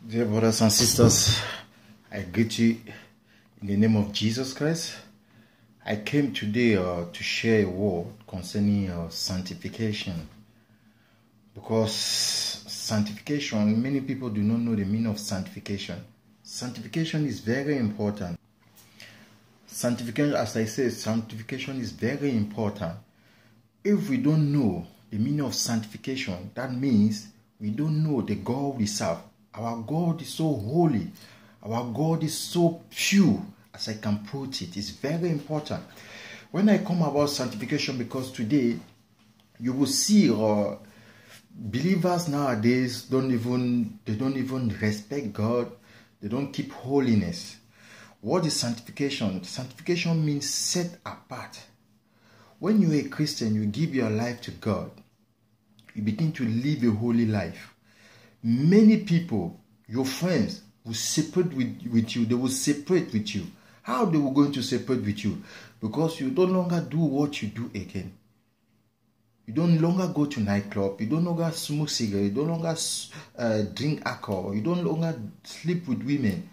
Dear brothers and sisters, I greet you in the name of Jesus Christ. I came today to share a word concerning sanctification, because sanctification, many people do not know the meaning of sanctification. Sanctification is very important. Sanctification, as I said, sanctification is very important. If we don't know the meaning of sanctification, that means we don't know the God we serve. Our God is so holy. Our God is so pure, as I can put it. It's very important. When I come about sanctification, because today you will see believers nowadays don't even respect God. They don't keep holiness. What is sanctification? Sanctification means set apart. When you're a Christian, you give your life to God. You begin to live a holy life. Many people, your friends, will separate with you. They will separate with you. How they will going to separate with you? Because you no longer do what you do again. You don't longer go to nightclub. You don't longer smoke cigarette. You don't longer drink alcohol. You don't longer sleep with women.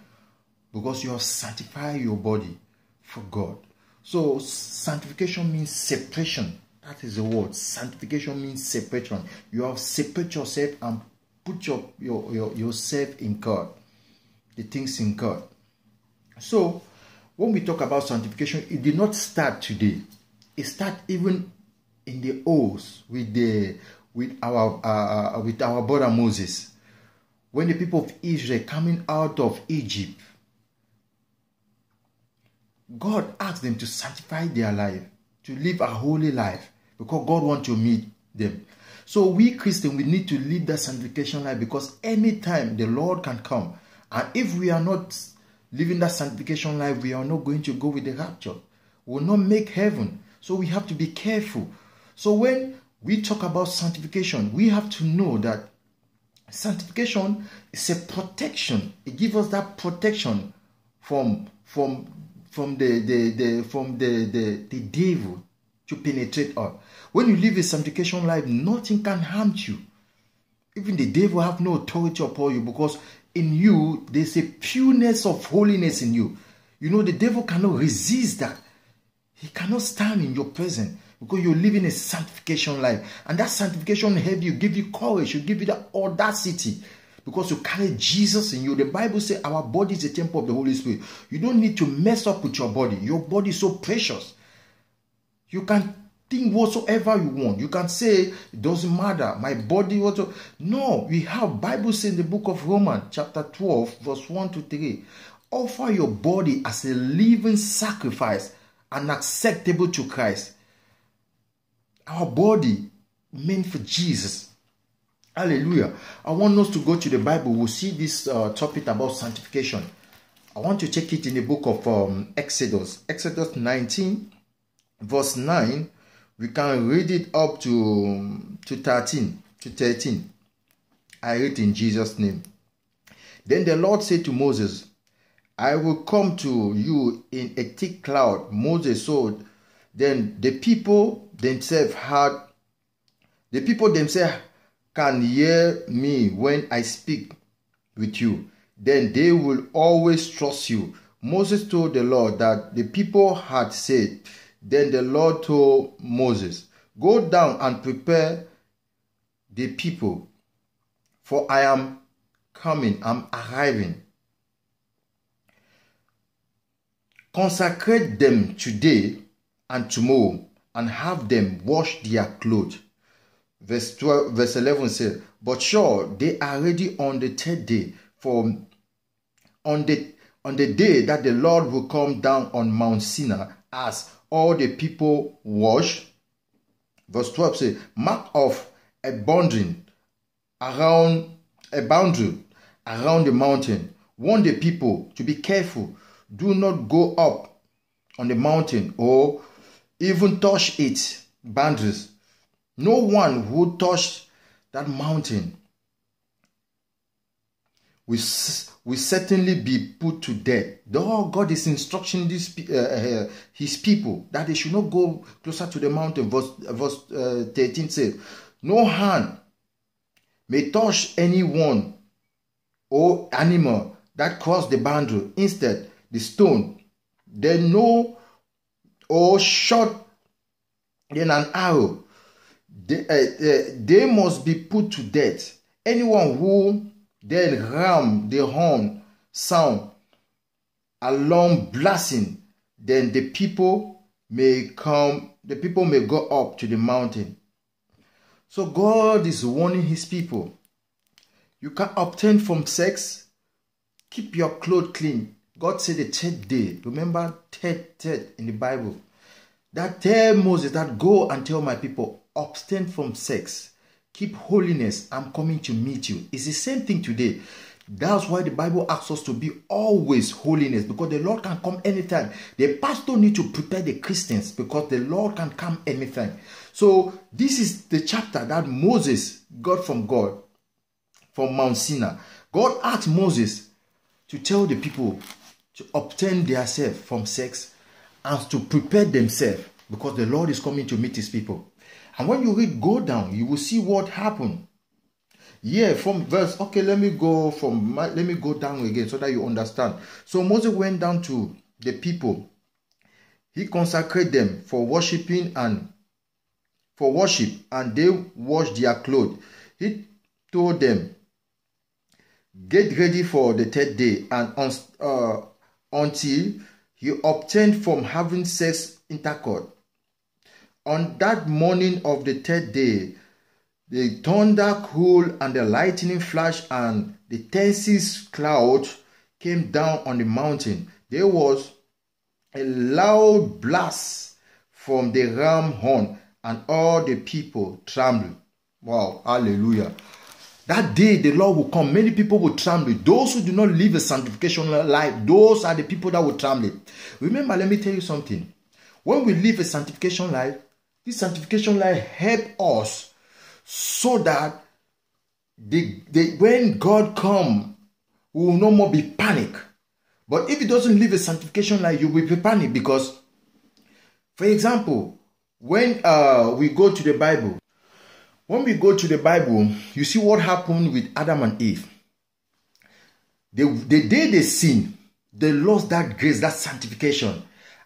Because you have sanctified your body for God. So sanctification means separation. That is the word. Sanctification means separation. You have separated yourself and put yourself in God, the things in God. So when we talk about sanctification, it did not start today. It started even in the oaths with our brother Moses. When the people of Israel coming out of Egypt, God asked them to sanctify their life, to live a holy life, because God wants to meet them. So we Christians, we need to live that sanctification life, because anytime the Lord can come, and if we are not living that sanctification life, we are not going to go with the rapture. We will not make heaven. So we have to be careful. So when we talk about sanctification, we have to know that sanctification is a protection. It gives us that protection from the devil to penetrate us. When you live a sanctification life, nothing can harm you. Even the devil have no authority upon you, because in you, there's a pureness of holiness in you. You know, the devil cannot resist that. He cannot stand in your presence, because you're living a sanctification life. And that sanctification helps you, give you courage, you give you that audacity, because you carry Jesus in you. The Bible says our body is a temple of the Holy Spirit. You don't need to mess up with your body. Your body is so precious. You can think whatsoever you want. You can say, it doesn't matter, my body also. No, we have Bible says in the book of Romans, chapter 12, verse 1 to 3. Offer your body as a living sacrifice and acceptable to Christ. Our body meant for Jesus. Hallelujah. I want us to go to the Bible. We'll see this topic about sanctification. I want to check it in the book of Exodus. Exodus 19, verse 9. We can read it up to 13. I read in Jesus' name. Then the Lord said to Moses, I will come to you in a thick cloud. Moses saw. Then the people themselves can hear me when I speak with you. Then they will always trust you. Moses told the Lord that the people had said. Then the Lord told Moses, go down and prepare the people, for I am coming, I'm arriving. Consecrate them today and tomorrow, and have them wash their clothes. Verse 11 says, but sure, they are ready on the third day, for on the day that the Lord will come down on Mount Sinai, as all the people wash. Verse 12 says, mark off a boundary around the mountain. Warn the people to be careful. Do not go up on the mountain or even touch its boundaries. No one who touched that mountain will certainly be put to death. Though God is instructing his people that they should not go closer to the mountain. Verse 13 says, no hand may touch anyone or animal that crossed the boundary. Instead, the stone, then no, or shot, then an arrow. They must be put to death. Anyone who then ram the horn sound alarm blasting, then the people may go up to the mountain. So God is warning his people. You can obtain from sex. Keep your clothes clean. God said the third day. Remember third in the Bible. That tell Moses that go and tell my people, abstain from sex. Keep holiness. I'm coming to meet you. It's the same thing today. That's why the Bible asks us to be always holiness, because the Lord can come anytime. The pastor need to prepare the Christians because the Lord can come anytime. So this is the chapter that Moses got from God, from Mount Sinai. God asked Moses to tell the people to obtain themselves from sex and to prepare themselves, because the Lord is coming to meet his people. And when you go down, you will see what happened. Yeah, from verse, okay, let me go down again so that you understand. So Moses went down to the people. He consecrated them for worship, and they washed their clothes. He told them, get ready for the third day, and until you obtained from having sex intercourse. On that morning of the third day, the thunder cooled, and the lightning flashed, and the dense cloud came down on the mountain. There was a loud blast from the ram horn, and all the people trembled. Wow, hallelujah. That day the Lord will come. Many people will tremble. Those who do not live a sanctification life, those are the people that will tremble. Remember, let me tell you something. When we live a sanctification life, this sanctification life helps us so that when God comes, we will no more be panic. But if it doesn't live a sanctification life, you will be panic, because, for example, when we go to the Bible, you see what happened with Adam and Eve. The day they sinned, they lost that grace, that sanctification.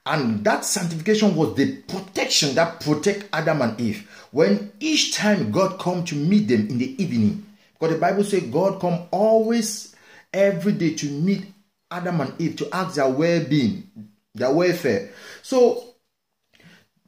And that sanctification was the protection that protect Adam and Eve. When each time God come to meet them in the evening, because the Bible says God come always every day to meet Adam and Eve, to ask their well-being, their welfare. So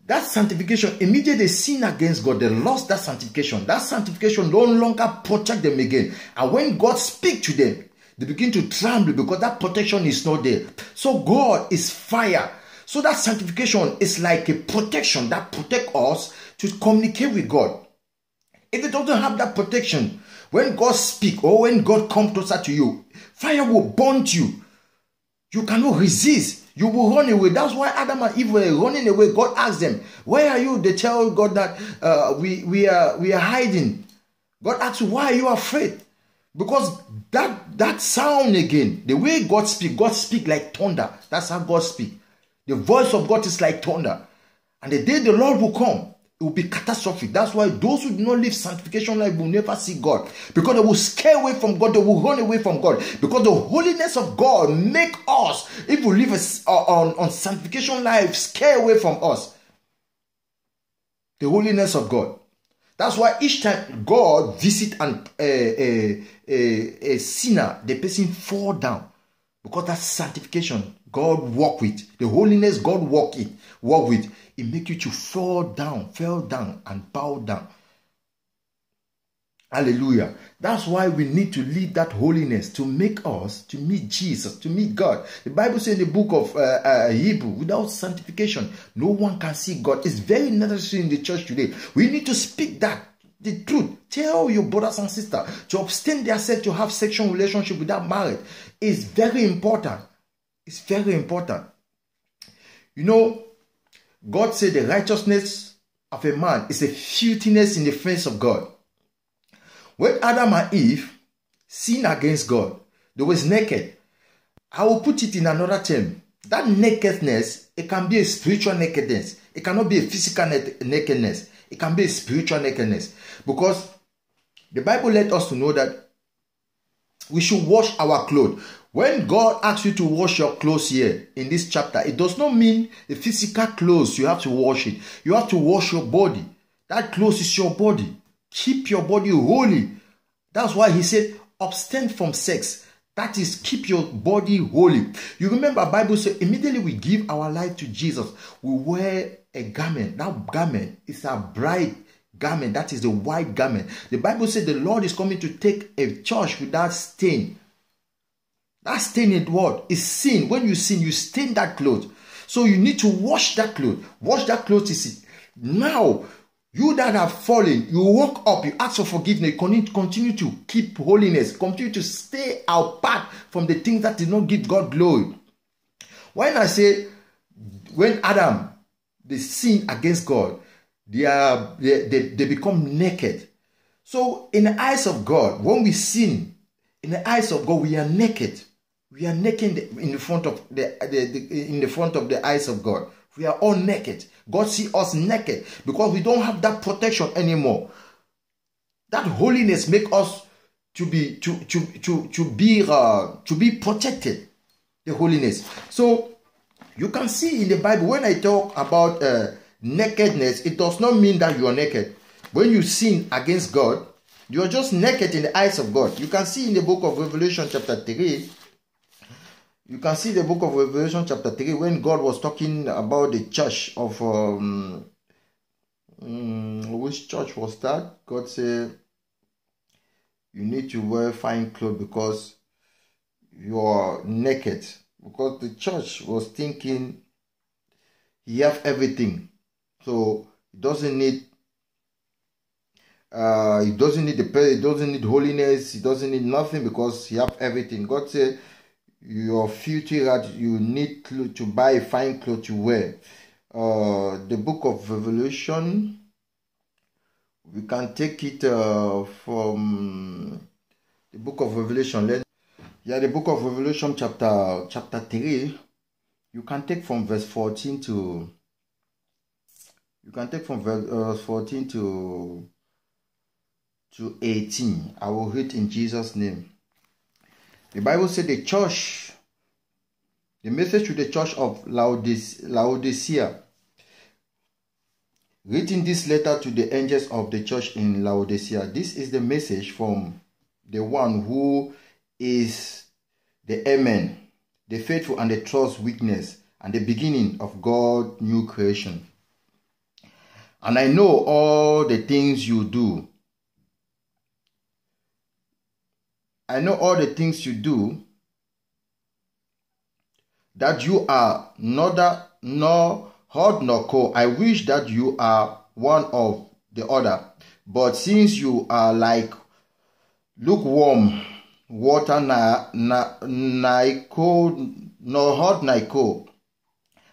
that sanctification, immediately they sin against God, they lost that sanctification. That sanctification no longer protect them again. And when God speak to them, they begin to tremble because that protection is not there. So God is fire. So that sanctification is like a protection that protect us to communicate with God. If it doesn't have that protection, when God speak or when God comes closer to you, fire will burn you. You cannot resist. You will run away. That's why Adam and Eve were running away. God asked them, where are you? They tell God that we are hiding. God asked you, why are you afraid? Because that sound again, the way God speak like thunder. That's how God speak. The voice of God is like thunder. And the day the Lord will come, it will be catastrophic. That's why those who do not live sanctification life will never see God. Because they will scare away from God. They will run away from God. Because the holiness of God make us, if we live on sanctification life, scare away from us. The holiness of God. That's why each time God visit a sinner, the person fall down. Because that's sanctification. God walk with. The holiness God walk with. It make you to fall down and bow down. Hallelujah. That's why we need to live that holiness to make us to meet Jesus, to meet God. The Bible says in the book of Hebrew, without sanctification, no one can see God. It's very necessary in the church today. We need to speak that. The truth. Tell your brothers and sisters to abstain themselves to have sexual relationship without marriage. It's very important. It's very important. You know, God said the righteousness of a man is a filthiness in the face of God. When Adam and Eve sinned against God, they was naked. I will put it in another term. That nakedness, it can be a spiritual nakedness. It cannot be a physical nakedness. It can be a spiritual nakedness. Because the Bible let us to know that We should wash our clothes. When God asks you to wash your clothes here in this chapter, it does not mean the physical clothes you have to wash it. You have to wash your body. That clothes is your body. Keep your body holy. That's why he said, abstain from sex. That is, keep your body holy. You remember Bible says, immediately we give our life to Jesus, we wear a garment. That garment is a bright garment. That is the white garment. The Bible said the Lord is coming to take a church without stain. That stain is what? Is sin. When you sin, you stain that clothes. So you need to wash that clothes. Wash that clothes is it. Now, you that have fallen, you walk up, you ask for forgiveness, you continue to keep holiness, continue to stay apart from the things that did not give God glory. When I say, when Adam, they sin against God, they become naked. So in the eyes of God, when we sin, in the eyes of God, we are naked. We are naked in the front of the eyes of God. We are all naked. God sees us naked because we don't have that protection anymore. That holiness makes us to be protected. The holiness. So you can see in the Bible when I talk about nakedness, it does not mean that you are naked. When you sin against God, you are just naked in the eyes of God. You can see in the book of Revelation chapter 3. You can see the book of Revelation chapter 3 when God was talking about the church of which church was that? God said you need to wear fine clothes because you are naked. Because the church was thinking he have everything, so he doesn't need holiness, he doesn't need nothing because he have everything. God said, you are filthy that you need to buy fine clothes to wear. The book of Revelation, we can take it from the book of Revelation. The book of Revelation chapter 3. You can take from verse 14 to 18. I will read in Jesus' name. The Bible said the message to the church of Laodicea. Written this letter to the angels of the church in Laodicea. This is the message from the one who is the Amen, the faithful and the trust witness, and the beginning of God's new creation. And I know all the things you do. I know all the things you do, that you are neither nor hot nor cold. I wish that you are one of the other. But since you are like lukewarm water, neither cold nor hot nor cold,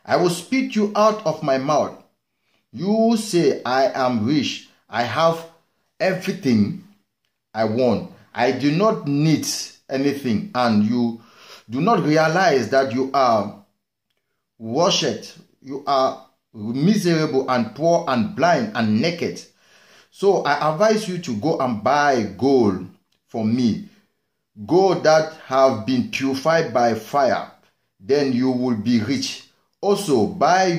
I will spit you out of my mouth. You say, I am rich, I have everything I want, I do not need anything, and you do not realize that you are wretched, you are miserable and poor and blind and naked. So I advise you to go and buy gold for me, gold that have been purified by fire, then you will be rich. Also buy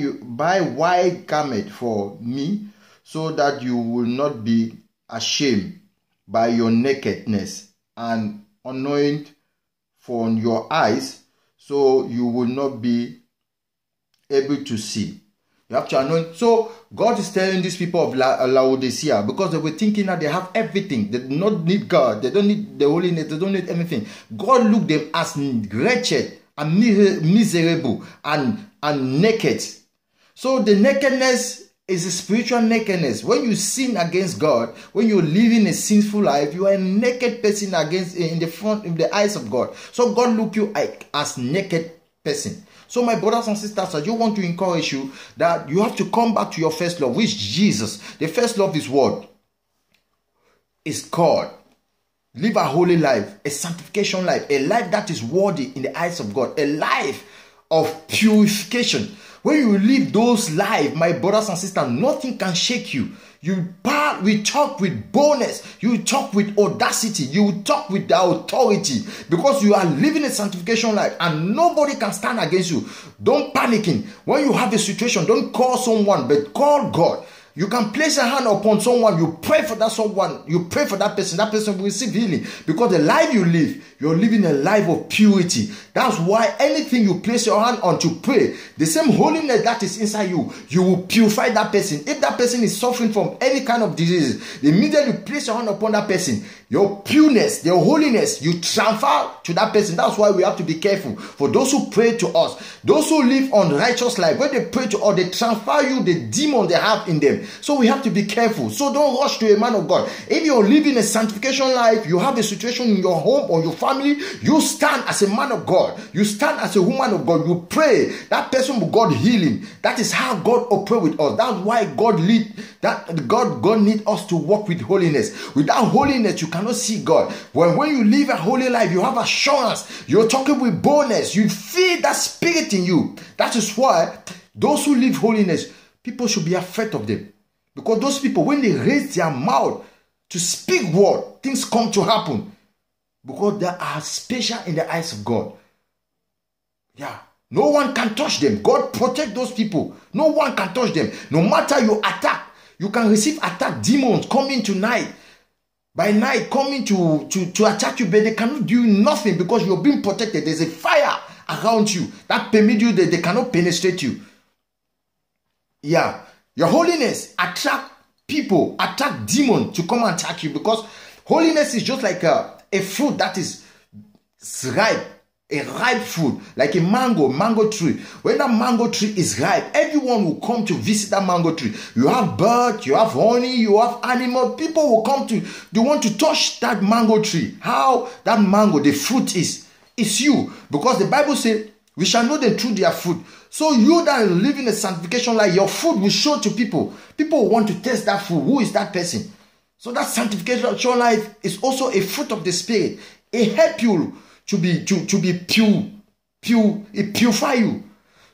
white garment for me, so that you will not be ashamed by your nakedness, and anoint for your eyes, so you will not be able to see. You have to anoint. So God is telling these people of Laodicea, because they were thinking that they have everything. They do not need God. They don't need the holiness. They don't need anything. God looked them as wretched and miserable and naked. So the nakedness is a spiritual nakedness. When you sin against God, when you're living a sinful life, you are a naked person in the eyes of God. So God look you as naked person. So my brothers and sisters, I just want to encourage you that you have to come back to your first love, which is Jesus. The first love is what? Is God. Live a holy life, a sanctification life, a life that is worthy in the eyes of God, a life of purification. When you live those lives, my brothers and sisters, nothing can shake you. You talk with boldness. You talk with audacity. You talk with the authority because you are living a sanctification life and nobody can stand against you. Don't panicking. When you have a situation, don't call someone, but call God. You can place a hand upon someone, you pray for that someone, you pray for that person will receive healing. Because the life you live, you're living a life of purity. That's why anything you place your hand on to pray, the same holiness that is inside you, you will purify that person. If that person is suffering from any kind of disease, immediately you place your hand upon that person, your pureness, your holiness, you transfer to that person. That's why we have to be careful. For those who pray to us, those who live unrighteous life, when they pray to us, they transfer you the demon they have in them. So we have to be careful. So don't rush to a man of God. If you're living a sanctification life, you have a situation in your home or your family, you stand as a man of God. You stand as a woman of God. You pray. That person will God heal him. That is how God operates with us. That's why God needs us to walk with holiness. Without holiness, you cannot see God. When you live a holy life, you have assurance. You're talking with boldness. You feel that spirit in you. That is why those who live holiness, people should be afraid of them. Because those people, when they raise their mouth to speak word, things come to happen. Because they are special in the eyes of God. Yeah. No one can touch them. God protect those people. No one can touch them. No matter you attack, you can receive attack. Demons coming tonight. By night coming to attack you, but they cannot do nothing because you're being protected. There's a fire around you that permits you that they cannot penetrate you. Yeah. Your holiness attract people, attract demons to come and attack you because holiness is just like a fruit that is ripe, a ripe fruit, like a mango tree. When that mango tree is ripe, everyone will come to visit that mango tree. You have birds, you have honey, you have animals. People will come they want to touch that mango tree. How that mango, the fruit is you. Because the Bible says, we shall know them through their fruit. So you that are living a sanctification life, your fruit will show to people. People will want to test that fruit. Who is that person? So that sanctification life is also a fruit of the Spirit. It helps you to be pure. It purify you.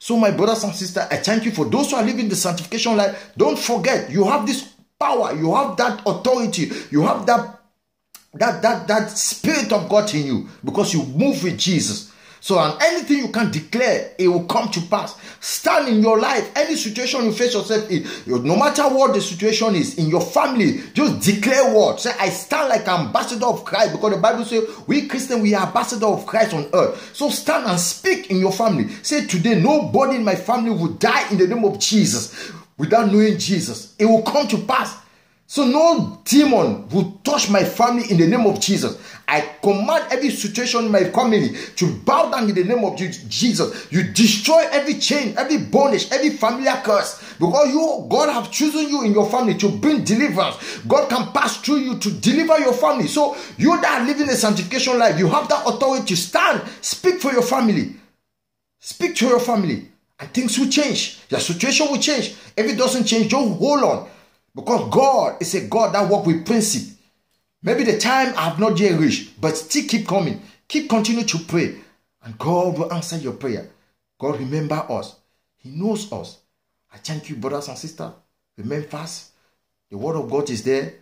So my brothers and sisters, I thank you for those who are living the sanctification life. Don't forget, you have this power. You have that authority. You have that Spirit of God in you because you move with Jesus. So anything you can declare, it will come to pass. Stand in your life, any situation you face yourself in, no matter what the situation is, in your family, just declare what? Say, I stand like an ambassador of Christ, because the Bible says, we Christians, we are ambassador of Christ on earth. So stand and speak in your family. Say, today, nobody in my family will die in the name of Jesus without knowing Jesus. It will come to pass. So no demon will touch my family in the name of Jesus. I command every situation in my family to bow down in the name of Jesus. You destroy every chain, every bondage, every familiar curse. Because God have chosen you in your family to bring deliverance. God can pass through you to deliver your family. So you that are living a sanctification life, you have that authority to stand. Speak for your family. Speak to your family. And things will change. Your situation will change. If it doesn't change, don't hold on. Because God is a God that works with principle. Maybe the time I have not yet reached, but still keep coming. Keep continue to pray. And God will answer your prayer. God remember us. He knows us. I thank you, brothers and sisters. Remain fast. The word of God is there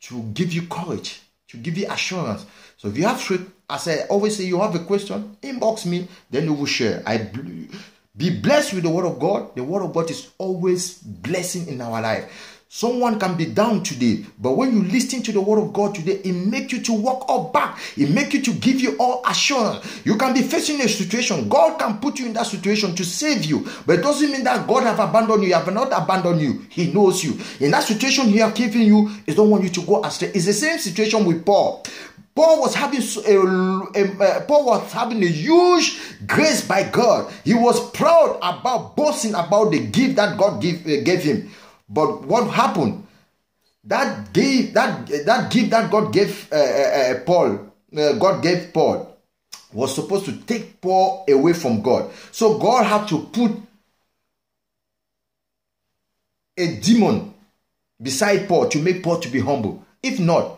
to give you courage, to give you assurance. So if you have, as I always say, you have a question, inbox me, then we will share. Be blessed with the word of God. The word of God is always blessing in our life. Someone can be down today, but when you listen to the word of God today, it makes you to walk up back. It makes you to give you all assurance. You can be facing a situation. God can put you in that situation to save you, but it doesn't mean that God have abandoned you. He have not abandoned you. He knows you. In that situation He have given you, He don't want you to go astray. It's the same situation with Paul. Paul was having a huge grace by God. He was proud about boasting about the gift that God gave him. But what happened? That gift that God gave God gave Paul was supposed to take Paul away from God. So God had to put a demon beside Paul to make Paul to be humble. If not,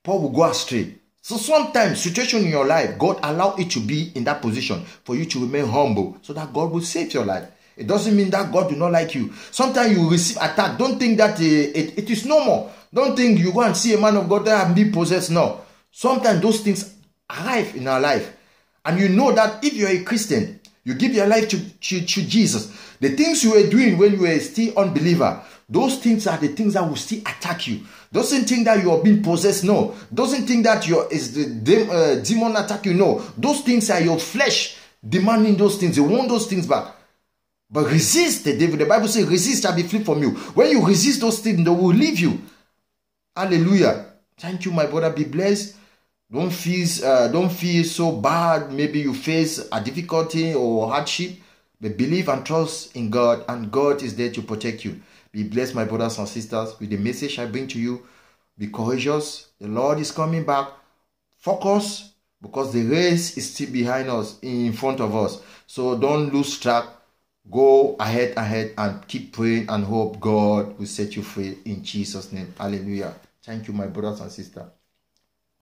Paul will go astray. So sometimes situation in your life, God allow it to be in that position for you to remain humble so that God will save your life. It doesn't mean that God do not like you. Sometimes you receive attack. Don't think that it is normal. Don't think you go and see a man of God there and be possessed. No. Sometimes those things arrive in our life. And you know that if you're a Christian, you give your life to Jesus. The things you were doing when you were still unbeliever, those things are the things that will still attack you. Doesn't think that you are being possessed. No. Doesn't think that is the demon attack you. No. Those things are your flesh demanding those things. They want those things back. But resist the devil. The Bible says, resist shall be flee from you. When you resist those things, they will leave you. Hallelujah. Thank you, my brother. Be blessed. Don't feel so bad. Maybe you face a difficulty or hardship. But believe and trust in God, and God is there to protect you. Be blessed, my brothers and sisters, with the message I bring to you. Be courageous. The Lord is coming back. Focus, because the race is still behind us, in front of us. So don't lose track. Go ahead and keep praying and hope God will set you free in Jesus' name. Hallelujah. Thank you, my brothers and sisters.